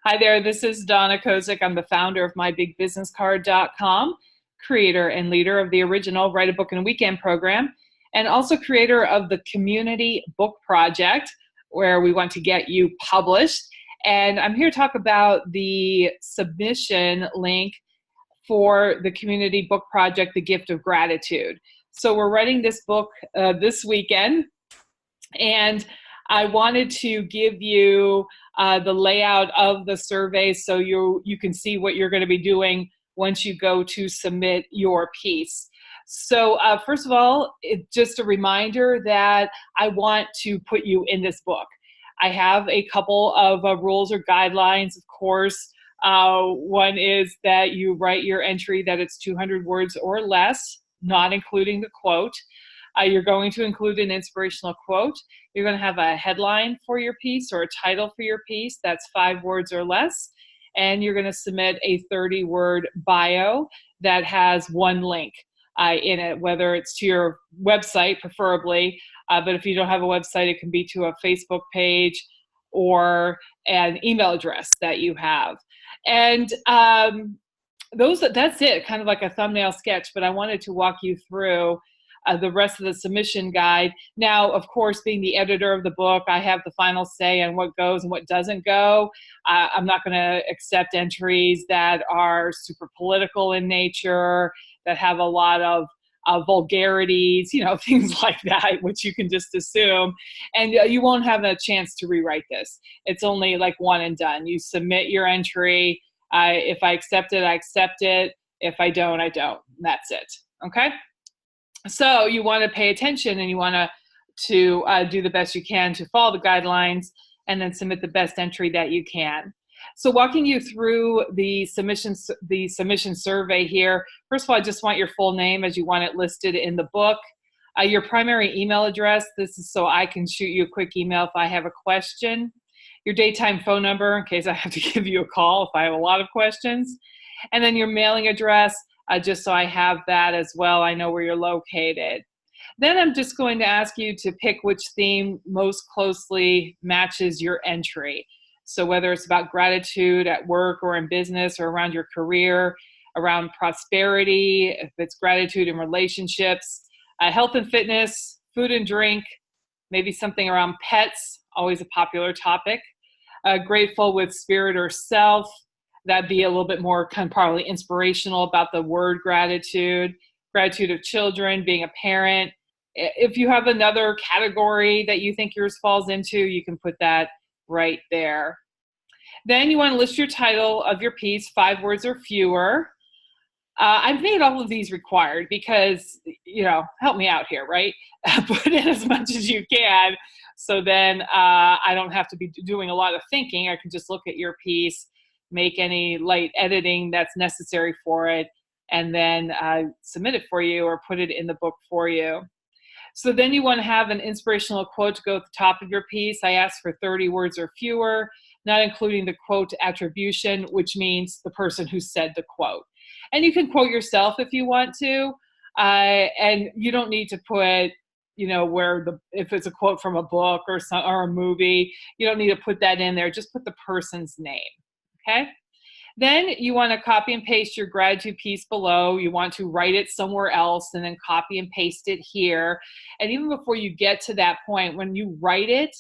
Hi there, this is Donna Kozik. I'm the founder of MyBigBusinessCard.com, creator and leader of the original Write a Book in a Weekend program, and also creator of the Community Book Project, where we want to get you published. And I'm here to talk about the submission link for the Community Book Project, The Gift of Gratitude. So we're writing this book this weekend, and I wanted to give you the layout of the survey so you can see what you're going to be doing once you go to submit your piece. So first of all, just a reminder that I want to put you in this book. I have a couple of rules or guidelines, of course. One is that you write your entry that it's 200 words or less, not including the quote. You're going to include an inspirational quote. You're going to have a headline for your piece or a title for your piece that's 5 words or less. And you're going to submit a 30-word bio that has one link in it, whether it's to your website, preferably. But if you don't have a website, it can be to a Facebook page or an email address that you have. And that's it, kind of like a thumbnail sketch, but I wanted to walk you through the rest of the submission guide. Now, of course, being the editor of the book, I have the final say on what goes and what doesn't go. I'm not going to accept entries that are super political in nature, that have a lot of vulgarities, things like that, which you can just assume. And you won't have a chance to rewrite this. It's only like one and done. You submit your entry. If I accept it, I accept it. If I don't, I don't. That's it. Okay? So you want to pay attention, and you want to do the best you can to follow the guidelines and then submit the best entry that you can. So walking you through the submission survey here, first of all, I just want your full name as you want it listed in the book. Your primary email address, this is so I can shoot you a quick email if I have a question. Your daytime phone number in case I have to give you a call if I have a lot of questions. And then your mailing address, just so I have that as well. I know where you're located. Then I'm just going to ask you to pick which theme most closely matches your entry. So whether it's about gratitude at work or in business or around your career, around prosperity, if it's gratitude in relationships, health and fitness, food and drink, maybe something around pets, always a popular topic, grateful with spirit or self. That'd be a little bit more kind of probably inspirational about the word gratitude of children, being a parent. If you have another category that you think yours falls into, you can put that right there. Then you want to list your title of your piece, 5 words or fewer. I've made all of these required because, help me out here, right? Put in as much as you can. So then I don't have to be doing a lot of thinking. I can just look at your piece, make any light editing that's necessary for it, and then submit it for you or put it in the book for you. So then you want to have an inspirational quote to go at the top of your piece. I asked for 30 words or fewer, not including the quote attribution, which means the person who said the quote. And you can quote yourself if you want to, and you don't need to put if it's a quote from a book or a movie, you don't need to put that in there. Just put the person's name. Okay. Then you want to copy and paste your gratitude piece below. You want to write it somewhere else and then copy and paste it here. And even before you get to that point, when you write it,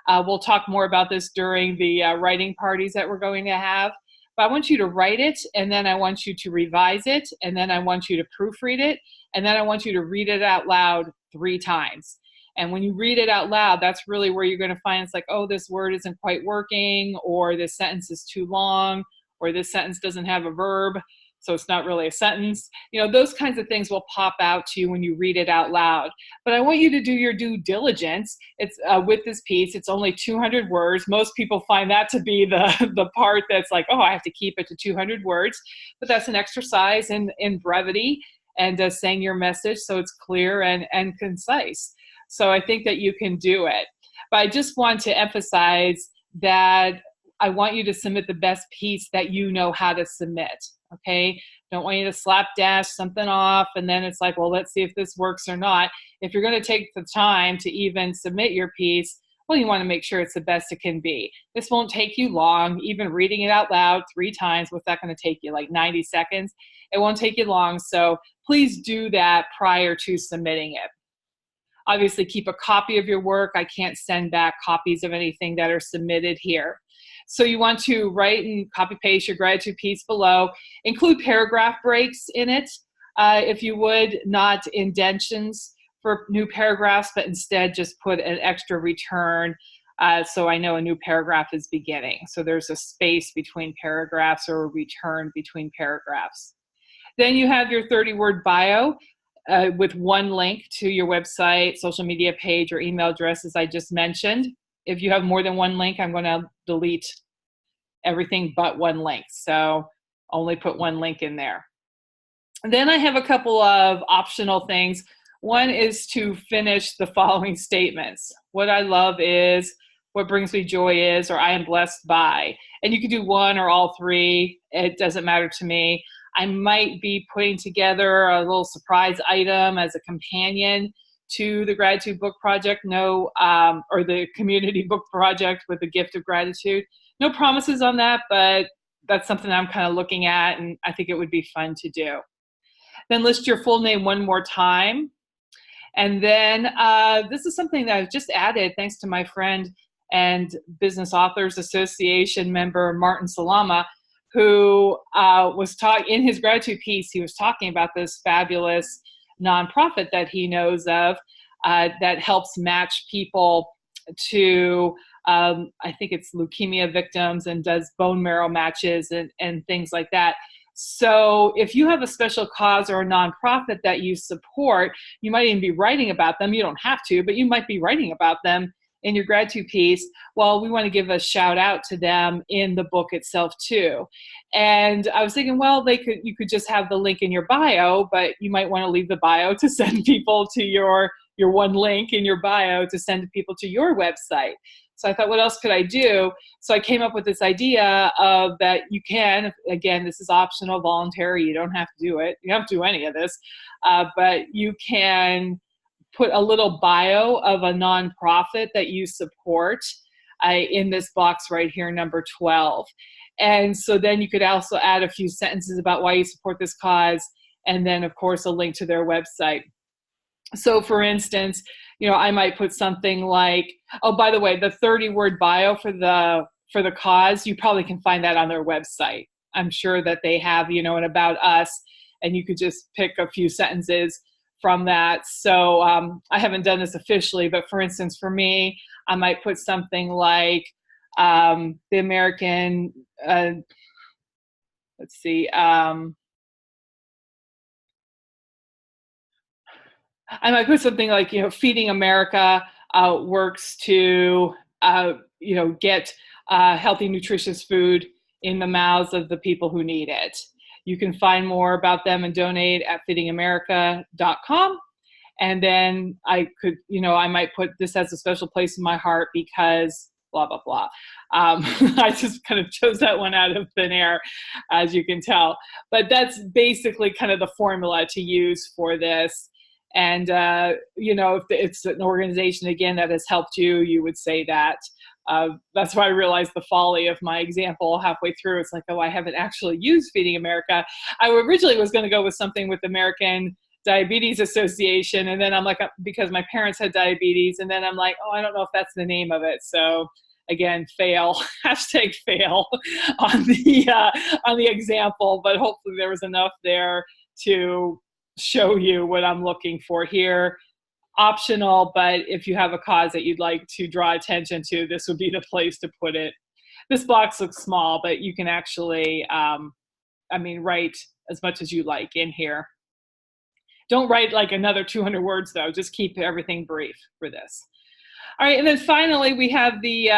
we'll talk more about this during the writing parties that we're going to have. But I want you to write it, and then I want you to revise it, and then I want you to proofread it, and then I want you to read it out loud 3 times. And when you read it out loud, that's really where you're going to find it's like, oh, this word isn't quite working, or this sentence is too long, or this sentence doesn't have a verb, so it's not really a sentence. Those kinds of things will pop out to you when you read it out loud. But I want you to do your due diligence. It's with this piece, it's only 200 words. Most people find that to be the part that's like, oh, I have to keep it to 200 words. But that's an exercise in brevity and saying your message so it's clear and concise. So I think that you can do it. But I just want to emphasize that I want you to submit the best piece that you know how to submit, okay? Don't want you to slapdash something off and then it's like, well, let's see if this works or not. If you're going to take the time to even submit your piece, Well, you want to make sure it's the best it can be. This won't take you long. Even reading it out loud 3 times, what's that going to take you, like 90 seconds? It won't take you long, so please do that prior to submitting it. Obviously, keep a copy of your work. I can't send back copies of anything that are submitted here. So you want to write and copy paste your gratitude piece below. Include paragraph breaks in it, if you would, not indentions for new paragraphs, but instead just put an extra return so I know a new paragraph is beginning. So there's a space between paragraphs or a return between paragraphs. Then you have your 30-word bio with one link to your website, social media page, or email address, as I just mentioned. If you have more than one link, I'm going to delete everything but one link. So only put one link in there. And then I have a couple of optional things. One is to finish the following statements. What I love is, what brings me joy is, or I am blessed by. And you can do one or all 3. It doesn't matter to me. I might be putting together a little surprise item as a companion to the Gratitude Book Project, or the Community Book Project with the Gift of Gratitude. No promises on that, but that's something I'm kind of looking at, and I think it would be fun to do. Then list your full name one more time. And then this is something that I've just added thanks to my friend and Business Authors Association member, Martin Salama, who was in his gratitude piece, he was talking about this fabulous nonprofit that he knows of that helps match people to, I think it's leukemia victims, and does bone marrow matches and things like that. So if you have a special cause or a nonprofit that you support, you might even be writing about them. You don't have to, but you might be writing about them in your gratitude piece. Well, we want to give a shout out to them in the book itself too. And I was thinking, well, you could just have the link in your bio, but you might want to leave the bio to send people to your one link in your bio to send people to your website. So I thought, what else could I do? So I came up with this idea of that you can, again, this is optional, voluntary, you don't have to do it. You don't have to do any of this, but you can put a little bio of a nonprofit that you support in this box right here, number 12. And so then you could also add a few sentences about why you support this cause, and then of course a link to their website. So for instance, I might put something like, oh, by the way, the 30-word bio for the cause, you probably can find that on their website. I'm sure that they have, an about us, and you could just pick a few sentences from that. So I haven't done this officially, but for instance, for me, I might put something like the American, let's see, I might put something like, Feeding America works to, get healthy, nutritious food in the mouths of the people who need it. You can find more about them and donate at feedingamerica.com. And then I could, I might put, this has a special place in my heart because blah, blah, blah. I just kind of chose that one out of thin air, as you can tell. But that's basically kind of the formula to use for this. And, if it's an organization, again, that has helped you, you would say that. That's why I realized the folly of my example halfway through. It's like, oh, I haven't actually used Feeding America. I originally was going to go with something with American Diabetes Association. And then I'm like, because my parents had diabetes. And then I'm like, oh, I don't know if that's the name of it. So again, fail, hashtag fail on the example. But hopefully there was enough there to show you what I'm looking for here. Optional, but if you have a cause that you'd like to draw attention to, this would be the place to put it. This box looks small, but you can actually, write as much as you like in here. Don't write like another 200 words though, just keep everything brief for this. All right, and then finally we have the,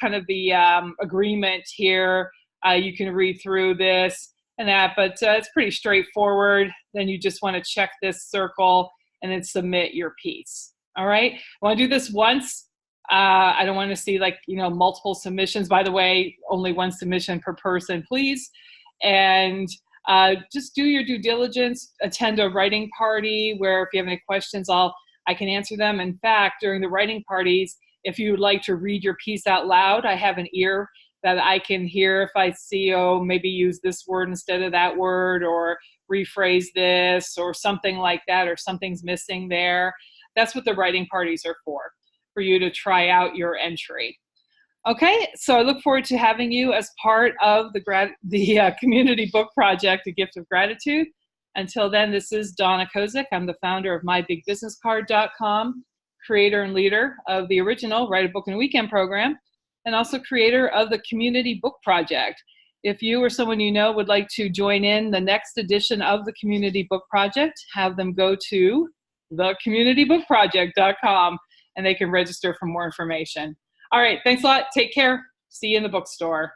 kind of the agreement here. You can read through this and that, but it's pretty straightforward. Then you just want to check this circle and then submit your piece. All right, I want to do this once. I don't want to see multiple submissions. By the way, only one submission per person, please. And just do your due diligence, attend a writing party where if you have any questions, I can answer them. In fact, during the writing parties, if you would like to read your piece out loud, I have an ear that I can hear if I see, oh, maybe use this word instead of that word, or rephrase this, or something like that, or something's missing there. That's what the writing parties are for you to try out your entry. Okay, so I look forward to having you as part of the Community Book Project, A Gift of Gratitude. Until then, this is Donna Kozik. I'm the founder of MyBigBusinessCard.com, creator and leader of the original Write a Book in a Weekend program, and also creator of the Community Book Project. If you or someone you know would like to join in the next edition of the Community Book Project, have them go to thecommunitybookproject.com and they can register for more information. All right, thanks a lot. Take care. See you in the bookstore.